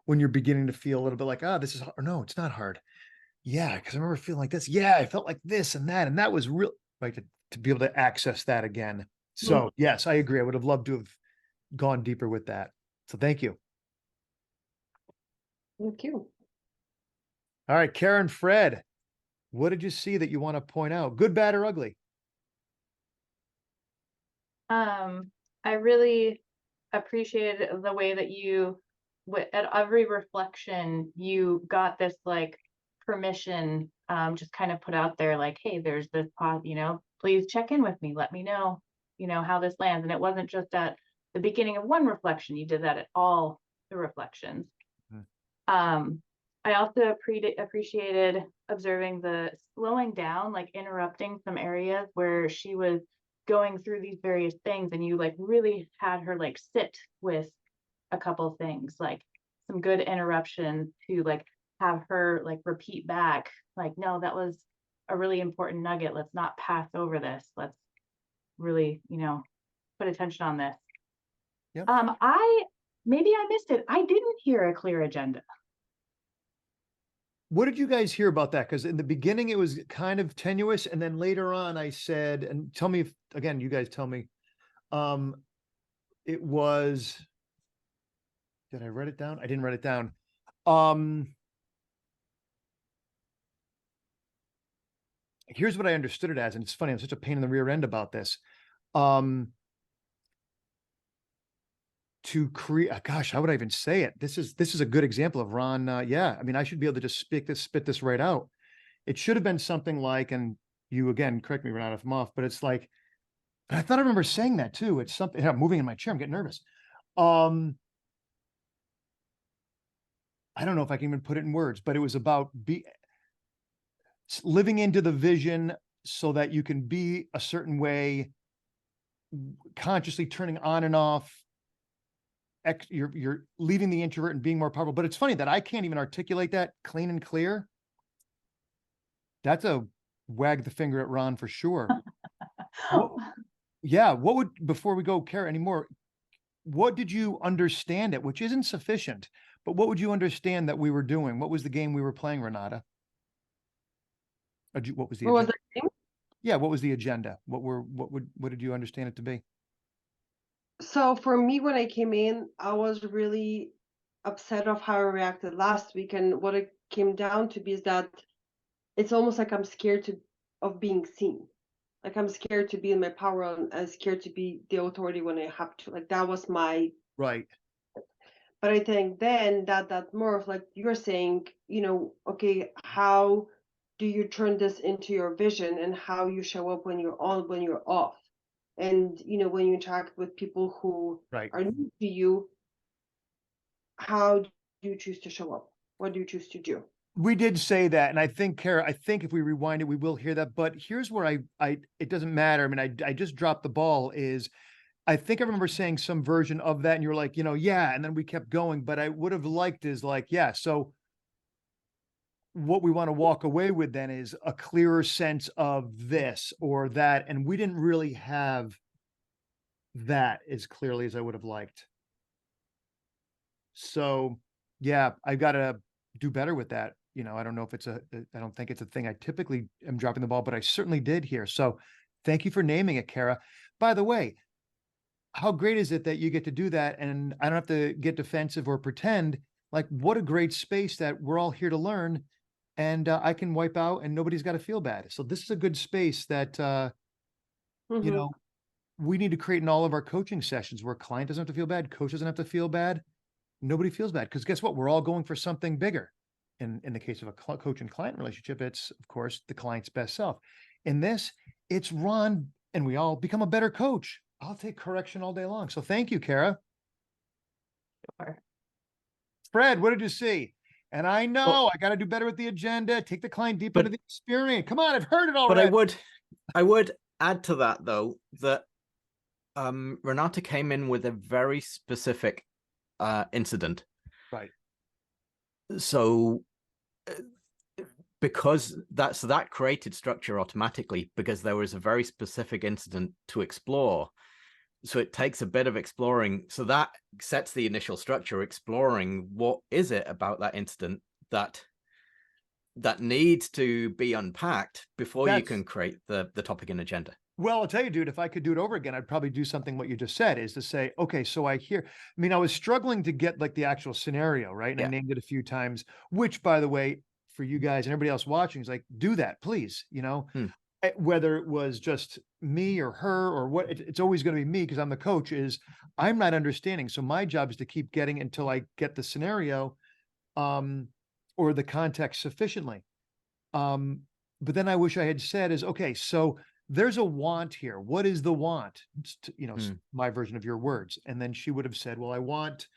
when you're beginning to feel a little bit like, this is hard. Or, no, it's not hard. Yeah, because I remember feeling like this. Yeah, I felt like this and that was real, like, to be able to access that again. So yes, I agree. I would have loved to have gone deeper with that. So thank you. Thank you. All right, Karen, Fred, what did you see that you want to point out? Good, bad, or ugly? I really appreciated the way that at every reflection, you got this like permission, just kind of put out there, like, hey, there's this please check in with me. Let me know, how this lands. And it wasn't just at the beginning of one reflection. You did that at all the reflections. I also appreciated observing the slowing down, like interrupting some areas where she was going through these various things, and you like really had her like sit with a couple things, like some good interruptions to like have her like repeat back, like, no, that was a really important nugget. Let's not pass over this. Let's really, put attention on this. Yep. Maybe I missed it. I didn't hear a clear agenda. What did you guys hear about that? Because in the beginning, it was kind of tenuous. And then later on, I said, and tell me if, again, you guys tell me, it was, did I write it down? I didn't write it down. Here's what I understood it as. And it's funny, I'm such a pain in the rear end about this. To create, gosh, how would I even say it? This is a good example of Ron. Yeah, I mean, I should be able to just spit this right out. It should have been something like, and you again, correct me, Ron, if I'm off, but it's like, and I thought I remember saying that too. It's something, I'm moving in my chair, I'm getting nervous. I don't know if I can even put it in words, but it was about living into the vision so that you can be a certain way, consciously turning on and off. You're leaving the introvert and being more powerful. But it's funny that I can't even articulate that clean and clear. That's a wag the finger at Ron for sure. Before we go, Kara, anymore, what did you understand it, which isn't sufficient, but what would you understand that we were doing? What was the game we were playing, Renata? What was the agenda? Yeah, what was the agenda? What did you understand it to be? So for me, when I came in, I was really upset of how I reacted last week, and what it came down to be is that it's almost like I'm scared of being seen. Like I'm scared to be in my power, and I'm scared to be the authority when I have to. Like that was my right. But I think then that more of like you're saying, okay, how do you turn this into your vision, and how you show up when you're on, when you're off, and when you interact with people who are new to you, how do you choose to show up? What do you choose to do? We did say that, and I think, Kara, if we rewind it, we will hear that. But here's where it doesn't matter. I mean, I just dropped the ball. I think I remember saying some version of that, and you're like, yeah, and then we kept going. But I would have liked is like, yeah. So what we want to walk away with then is a clearer sense of this or that, and we didn't really have that as clearly as I would have liked. So yeah, I got to do better with that. I don't know if I don't think it's a thing I typically am dropping the ball, but I certainly did here. So thank you for naming it, Kara. By the way, how great is it that you get to do that? And I don't have to get defensive or pretend. Like, what a great space that we're all here to learn. And I can wipe out and nobody's got to feel bad. So this is a good space that, Mhm. we need to create in all of our coaching sessions where client doesn't have to feel bad, coach doesn't have to feel bad, nobody feels bad. Because guess what? We're all going for something bigger. In the case of a coach and client relationship, it's of course the client's best self. In this, it's Ron and we all become a better coach. I'll take correction all day long. So thank you, Kara. Sure. Fred, what did you see? And I know Well, I got to do better with the agenda, take the client deep but into the experience. Come on, I've heard it but already. I would add to that though that Renata came in with a very specific incident. Right. So because that created structure automatically because there was a very specific incident to explore. So it takes a bit of exploring. So that sets the initial structure, exploring what is it about that incident that needs to be unpacked before you can create the topic and agenda. Well, I'll tell you, dude, if I could do it over again, I'd probably do something what you just said, is to say, okay, so I was struggling to get like the actual scenario, right? And I Yeah. named it a few times, which by the way, for you guys and everybody else watching is like, do that, please. Whether it was just me or her or what, it's always going to be me because I'm the coach, is I'm not understanding. So my job is to keep getting until I get the scenario or the context sufficiently. But then I wish I had said is, okay, so there's a want here. What is the want? My version of your words. And then she would have said, well, I want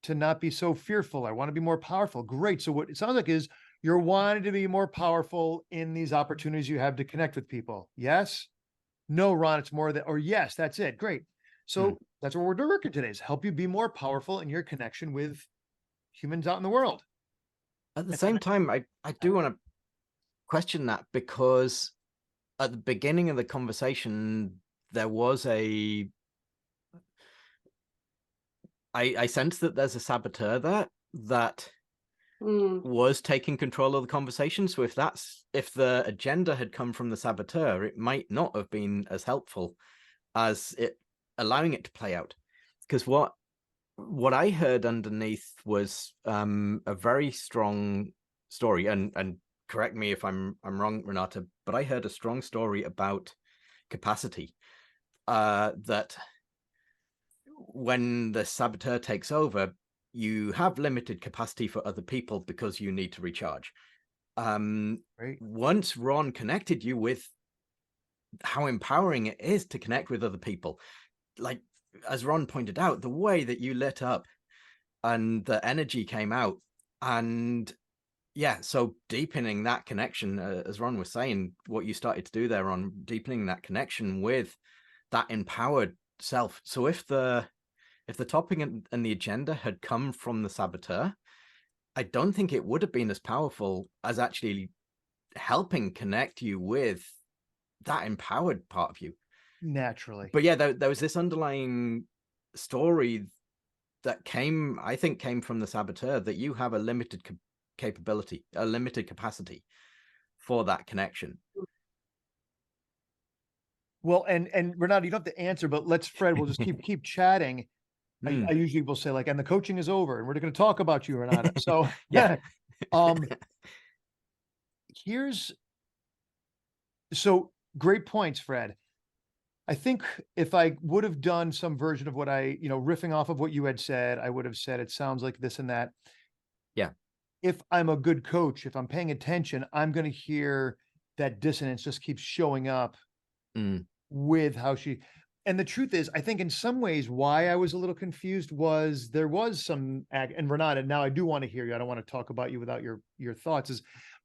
to not be so fearful. I want to be more powerful. Great. So what it sounds like is you're wanting to be more powerful in these opportunities you have to connect with people. Yes? No, Ron, it's more that, or yes, that's it. Great. So that's what we're working today, is help you be more powerful in your connection with humans out in the world. At the same time, I do want to question that, because at the beginning of the conversation, there was I sense that there's a saboteur there that was taking control of the conversation. So if the agenda had come from the saboteur, it might not have been as helpful as it allowing it to play out. Because what I heard underneath was a very strong story, and correct me if I'm wrong, Renata, but I heard a strong story about capacity, that when the saboteur takes over, you have limited capacity for other people because you need to recharge. Right. Once Ron connected you with how empowering it is to connect with other people, like as Ron pointed out, the way that you lit up and the energy came out, and so deepening that connection, as Ron was saying, what you started to do there, Ron, deepening that connection with that empowered self. So if the topic and the agenda had come from the saboteur, I don't think it would have been as powerful as actually helping connect you with that empowered part of you. Naturally. But yeah, there was this underlying story that came from the saboteur, that you have a limited capability, a limited capacity for that connection. Well, and Renata, you don't have to answer, but Fred, we'll just keep chatting. I usually will say, like, and the coaching is over and we're going to talk about you, Renata. So yeah. So great points, Fred. I think if I would have done some version of what riffing off of what you had said, I would have said, it sounds like this and that. Yeah. If I'm a good coach, if I'm paying attention, I'm going to hear that dissonance just keeps showing up with how and the truth is, I think in some ways why I was a little confused was there was some, and Renata, now I do want to hear you. I don't want to talk about you without your thoughts, is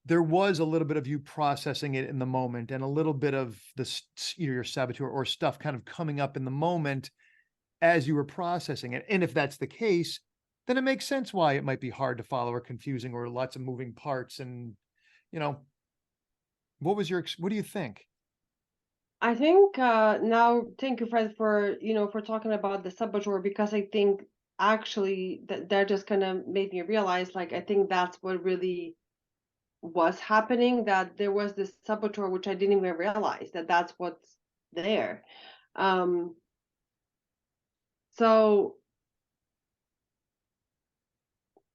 there was a little bit of you processing it in the moment and a little bit of your saboteur or stuff kind of coming up in the moment as you were processing it. And if that's the case, then it makes sense why it might be hard to follow or confusing or lots of moving parts. And, what do you think? I think now, thank you, Fred, for talking about the saboteur, because I think actually that just kind of made me realize, like, I think that's what really was happening, that there was this saboteur, which I didn't even realize that that's what's there. So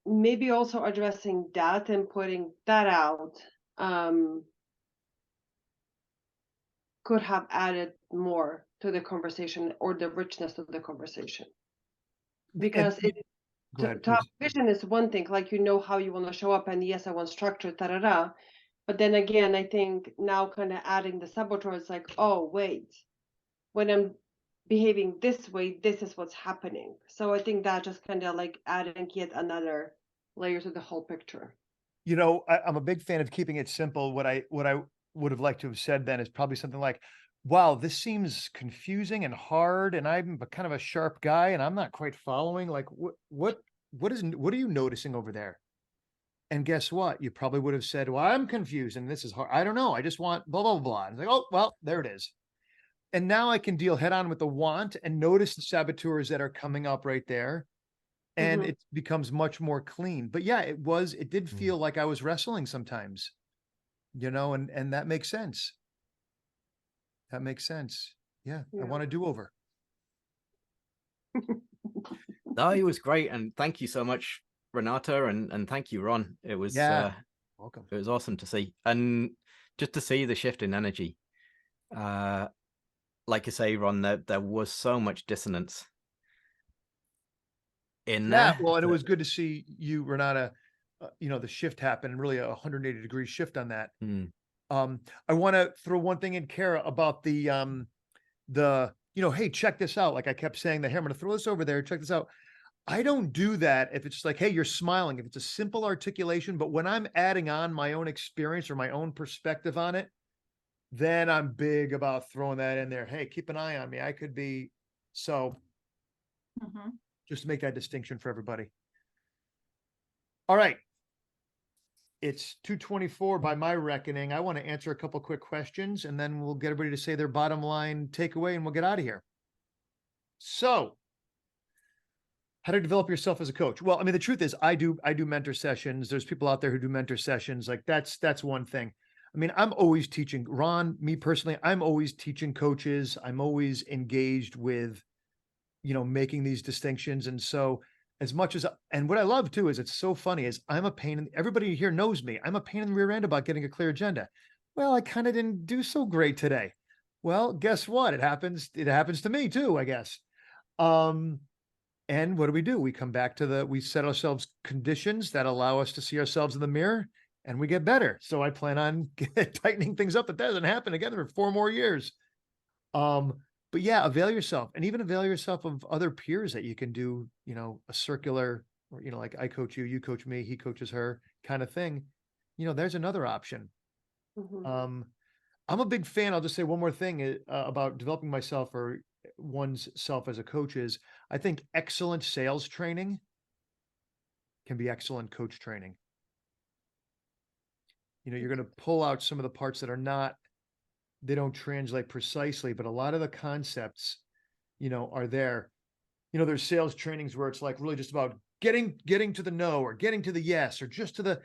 maybe also addressing that and putting that out could have added more to the conversation or the richness of the conversation. Because Go ahead, to have please. vision is one thing, like, you know how you want to show up, and yes, I want structure, da. But then again, I think now kind of adding the saboteur, it's like, oh wait, when I'm behaving this way, this is what's happening. So I think that just kind of like adding yet another layer to the whole picture. You know, I'm a big fan of keeping it simple. What I would have liked to have said then is probably something like, wow, this seems confusing and hard, and I'm kind of a sharp guy, and I'm not quite following. Like, what are you noticing over there? And guess what? You probably would have said, well, I'm confused and this is hard. I don't know. I just want blah, blah, blah. And it's like, oh, well, there it is. And now I can deal head on with the want and notice the saboteurs that are coming up right there. And it becomes much more clean. But yeah, it did feel like I was wrestling sometimes, you know, and that makes sense. That makes sense. Yeah. I want a do-over. No, he was great. And thank you so much, Renata. And thank you, Ron. It was, welcome. It was awesome to see. And just to see the shift in energy. Like you say, Ron, there was so much dissonance in there. Well, and it was good to see you, Renata, you know, the shift happened, and really a 180-degree shift on that. I want to throw one thing in, Kara, about the, you know, hey, check this out. Like I kept saying that, hey, I'm going to throw this over there. Check this out. I don't do that if it's like, hey, you're smiling, if it's a simple articulation, but when I'm adding on my own experience or my own perspective on it, then I'm big about throwing that in there. Hey, keep an eye on me. I could be, so just to make that distinction for everybody. All right. It's 2:24 by my reckoning. I want to answer a couple quick questions, and then we'll get everybody to say their bottom line takeaway, and we'll get out of here. So, how to develop yourself as a coach? Well, I mean, the truth is, I do mentor sessions. There's people out there who do mentor sessions. Like that's one thing. I mean, I'm always teaching. Ron, me personally, I'm always teaching coaches. I'm always engaged with, you know, making these distinctions. And so, as much as, and what I love too is it's so funny is I'm a pain in, everybody here knows me. I'm a pain in the rear end about getting a clear agenda. Well, I kind of didn't do so great today. Well, guess what? It happens to me too, I guess. And what do? We come back to we set ourselves conditions that allow us to see ourselves in the mirror, and we get better. So I plan on tightening things up. That doesn't happen again for 4 more years. But yeah, avail yourself, and even avail yourself of other peers that you can do, you know, a circular, or, you know, like I coach you, you coach me, he coaches her kind of thing. You know, there's another option. I'm a big fan. I'll just say one more thing about developing myself or one's self as a coach is I think excellent sales training can be excellent coach training. You know, you're going to pull out some of the parts that are not, they don't translate precisely, but a lot of the concepts, you know, are there. You know, there's sales trainings where it's like really just about getting to the no, or getting to the yes, or just to the,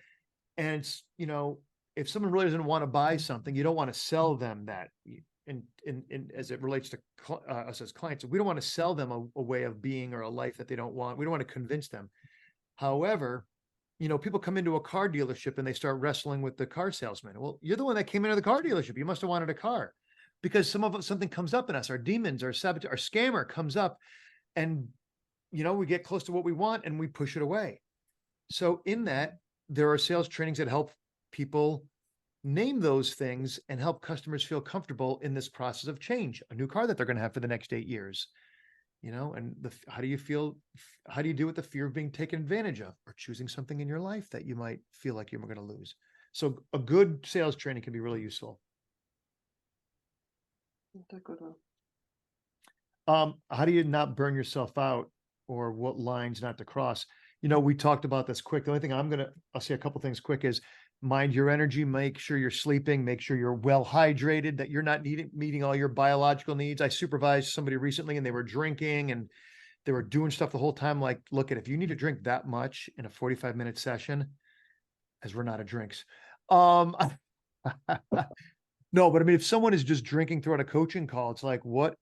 and it's, you know, if someone really doesn't want to buy something, you don't want to sell them that. In as it relates to us as clients, we don't want to sell them a way of being or a life that they don't want. We don't want to convince them. However, you know, people come into a car dealership and they start wrestling with the car salesman. Well, you're the one that came into the car dealership. You must have wanted a car, because something comes up in us, our demons, our saboteur, our scammer comes up, and, you know, we get close to what we want and we push it away. So in that, there are sales trainings that help people name those things and help customers feel comfortable in this process of change, a new car that they're going to have for the next 8 years. You know, and how do you feel? How do you deal with the fear of being taken advantage of, or choosing something in your life that you might feel like you're going to lose? So a good sales training can be really useful. That's a good one. How do you not burn yourself out, or what lines not to cross? You know, we talked about this quick. The only thing I'll say a couple things quick is mind your energy, make sure you're sleeping, make sure you're well hydrated, that you're not meeting all your biological needs. I supervised somebody recently and they were drinking and they were doing stuff the whole time. Like, look, if you need to drink that much in a 45-minute session, as Renata drinks, Um, no, but I mean, if someone is just drinking throughout a coaching call, it's like, what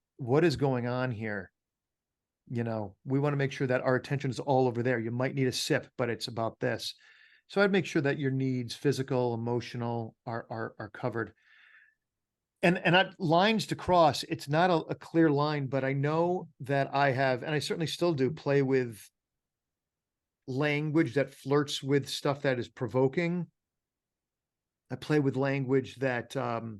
is going on here? You know, we want to make sure that our attention is all over there. You might need a sip, but it's about this. So I'd make sure that your needs, physical, emotional, are covered. And lines to cross, it's not a clear line, but I know that I have, and I certainly still do, play with language that flirts with stuff that is provoking. I play with language that or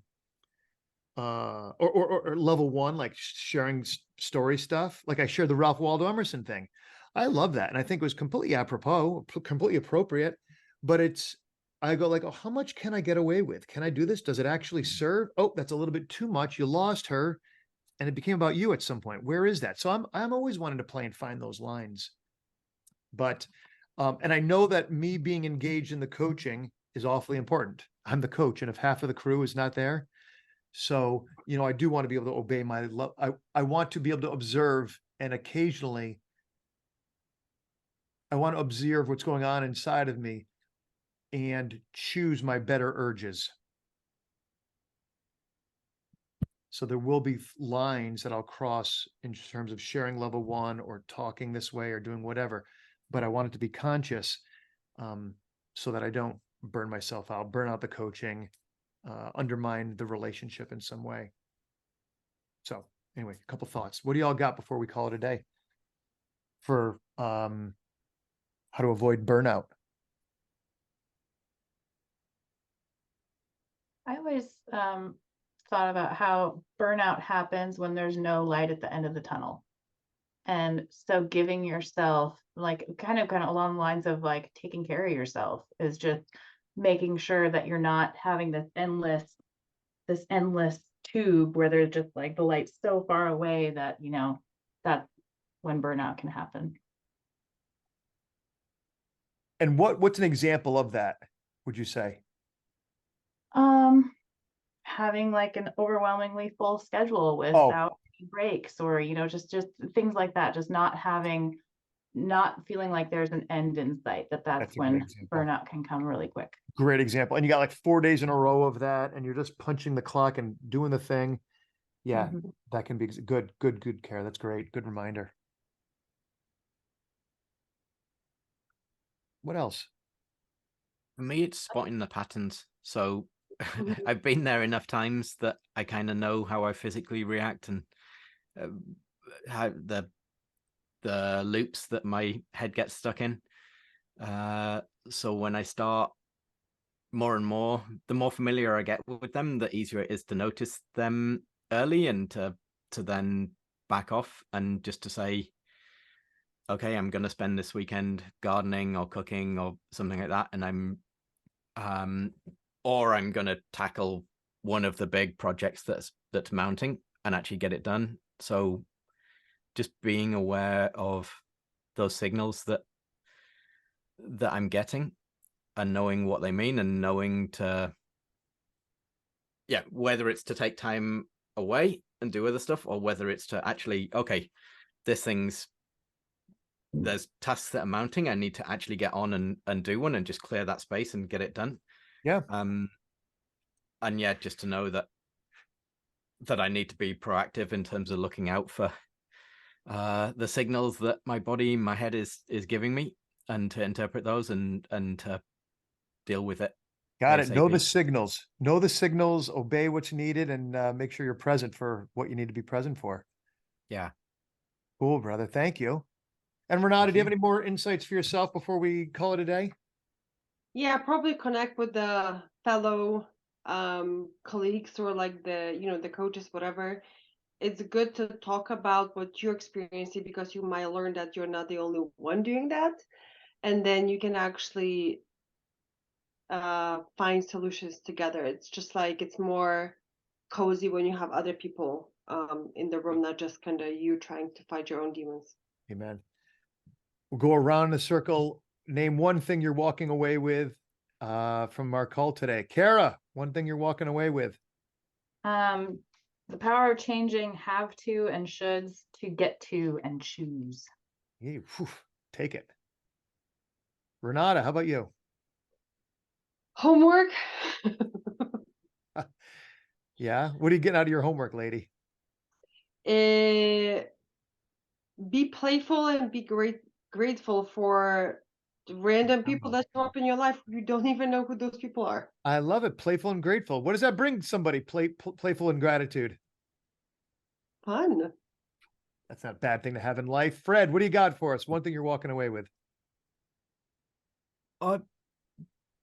level one, like sharing story stuff. Like I shared the Ralph Waldo Emerson thing. I love that. And I think it was completely apropos, completely appropriate. But I go like, oh, how much can I get away with? Can I do this? Does it actually serve? Oh, that's a little bit too much. You lost her. And it became about you at some point. Where is that? So I'm always wanting to play and find those lines. But and I know that me being engaged in the coaching is awfully important. I'm the coach, and if half of the crew is not there, so, you know, I do want to be able to obey I want to be able to observe, and occasionally I want to observe what's going on inside of me and choose my better urges. So there will be lines that I'll cross in terms of sharing level one or talking this way or doing whatever, but I want it to be conscious, so that I don't burn myself out, burn out the coaching, undermine the relationship in some way. So anyway, a couple thoughts. What do y'all got before we call it a day for how to avoid burnout? I always thought about how burnout happens when there's no light at the end of the tunnel. And so giving yourself, like kind of along the lines of like taking care of yourself, is just making sure that you're not having this endless tube where there's just like the light's so far away that, you know, that's when burnout can happen. And what's an example of that, would you say? Having like an overwhelmingly full schedule Oh, without any breaks, or, you know, just things like that, just not feeling like there's an end in sight, that's that's a good when example. burnout can come really quick. Great example. And you got like 4 days in a row of that, and you're just punching the clock and doing the thing. Yeah, Mhm. that can be good care. That's great. Good reminder. What else? For me, it's spotting the patterns. So Mhm. I've been there enough times that I kind of know how I physically react, and how the loops that my head gets stuck in. So when I start more and more, the more familiar I get with them, the easier it is to notice them early, and to then back off and just to say, okay, I'm going to spend this weekend gardening or cooking or something like that, and or I'm going to tackle one of the big projects that's mounting and actually get it done. So just being aware of those signals that I'm getting, and knowing what they mean, and knowing to, yeah, whether it's to take time away and do other stuff, or whether it's to actually, okay, there's tasks that are mounting, I need to actually get on and do one, and just clear that space and get it done. Yeah. And yeah, just to know that I need to be proactive in terms of looking out for the signals that my body, my head is giving me, and to interpret those and to deal with it. Got it. Know the ASAP. signals. Know the signals, obey what's needed, and make sure you're present for what you need to be present for. Yeah. Cool, brother. Thank you. And Renata, Thank do you have you. any more insights for yourself before we call it a day? Yeah, probably connect with the fellow colleagues, or like the coaches, whatever. It's good to talk about what you're experiencing, because you might learn that you're not the only one doing that, and then you can actually find solutions together. It's just like it's more cozy when you have other people in the room, not just kind of you trying to fight your own demons. Amen. We'll go around the circle. Name one thing you're walking away with from our call today. Kara, one thing you're walking away with. The power of changing have to and shoulds to get to and choose. Take it. Renata, how about you? Homework. Yeah. What are you getting out of your homework, lady? Be playful and be grateful for random people that show up in your life. You don't even know who those people are. I love it. Playful and grateful. What does that bring somebody? Playful and gratitude. Fun. That's not a bad thing to have in life. Fred, what do you got for us? One thing you're walking away with.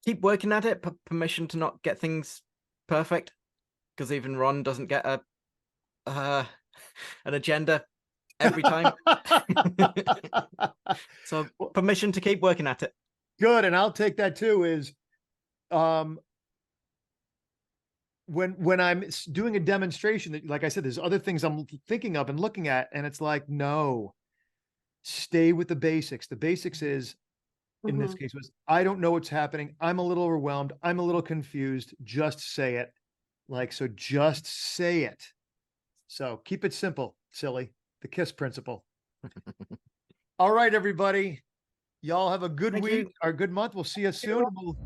Keep working at it. Permission to not get things perfect, because even Ron doesn't get an agenda every time. So permission to keep working at it. Good, and I'll take that too. Is when I'm doing a demonstration, that, like I said, there's other things I'm thinking of and looking at, and it's like, no, stay with the basics. The basics is, in this case, was I don't know what's happening. I'm a little overwhelmed. I'm a little confused. Just say it. Like, so just say it. So keep it simple, silly. The KISS principle. All right, everybody. Y'all have a good Thank week you. or good month. We'll see you soon. We'll